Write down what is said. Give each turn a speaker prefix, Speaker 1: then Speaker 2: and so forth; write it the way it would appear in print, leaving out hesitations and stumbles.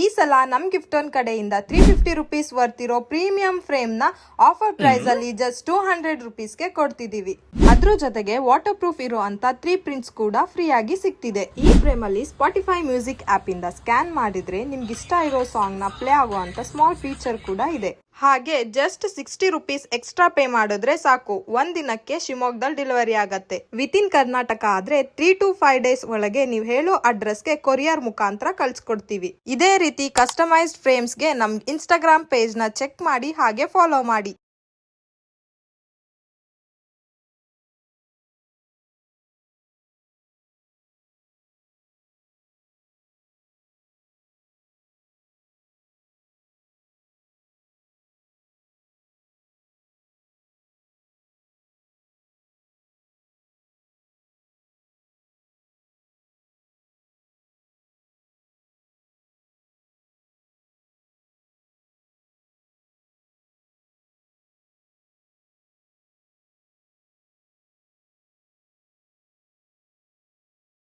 Speaker 1: ಈ ಸಲ ನಮ್ ಗಿಫ್ಟನ್ ಕಡೆಯಿಂದ 350 ರುಪೀಸ್ ವರ್ತ್ ಇರೋ ಪ್ರೀಮಿಯಂ ಫ್ರೇಮ್ ನ ಆಫರ್ ಪ್ರೈಸ್ ಅಲ್ಲಿ ಜಸ್ಟ್ 200 ರುಪೀಸ್ ಗೆ ಕೊಡ್ತಿದೀವಿ. ಅದ್ರ ಜೊತೆಗೆ ವಾಟರ್ ಪ್ರೂಫ್ ಇರೋ ಅಂತ 3 ಪ್ರಿಂಟ್ಸ್ ಕೂಡ ಫ್ರೀ ಆಗಿ ಸಿಗ್ತಿದೆ. ಈ ಫ್ರೇಮ್ ಅಲ್ಲಿ ಸ್ಪಾಟಿಫೈ ಮ್ಯೂಸಿಕ್ ಆಪ್ ಇಂದ ಸ್ಕ್ಯಾನ್ ಮಾಡಿದ್ರೆ ನಿಮ್ಗೆ ಇಷ್ಟ ಇರೋ ಸಾಂಗ್ ನ ಪ್ಲೇ ಆಗುವಂತ ಸ್ಮಾಲ್ ಫೀಚರ್ ಕೂಡ ಇದೆ. ಹಾಗೆ ಜಸ್ಟ್ 60 ರುಪೀಸ್ ಎಕ್ಸ್ಟ್ರಾ ಪೇ ಮಾಡಿದ್ರೆ ಸಾಕು, ಒಂದ್ ದಿನಕ್ಕೆ ಶಿವಮೊಗ್ಗದಲ್ಲಿ ಡೆಲಿವರಿ ಆಗತ್ತೆ. ವಿತಿನ್ ಕರ್ನಾಟಕ ಆದ್ರೆ 3 to 5 ಡೇಸ್ ಒಳಗೆ ನೀವು ಹೇಳೋ ಅಡ್ರೆಸ್ಗೆ ಕೊರಿಯರ್ ಮುಖಾಂತರ ಕಳ್ಸಿಕೊಡ್ತೀವಿ. ಇದೇ ರೀತಿ ಕಸ್ಟಮೈಸ್ಡ್ ಫ್ರೇಮ್ಸ್ಗೆ ನಮ್ ಇನ್ಸ್ಟಾಗ್ರಾಮ್ ಪೇಜ್ ನ ಚೆಕ್ ಮಾಡಿ ಹಾಗೆ ಫಾಲೋ ಮಾಡಿ.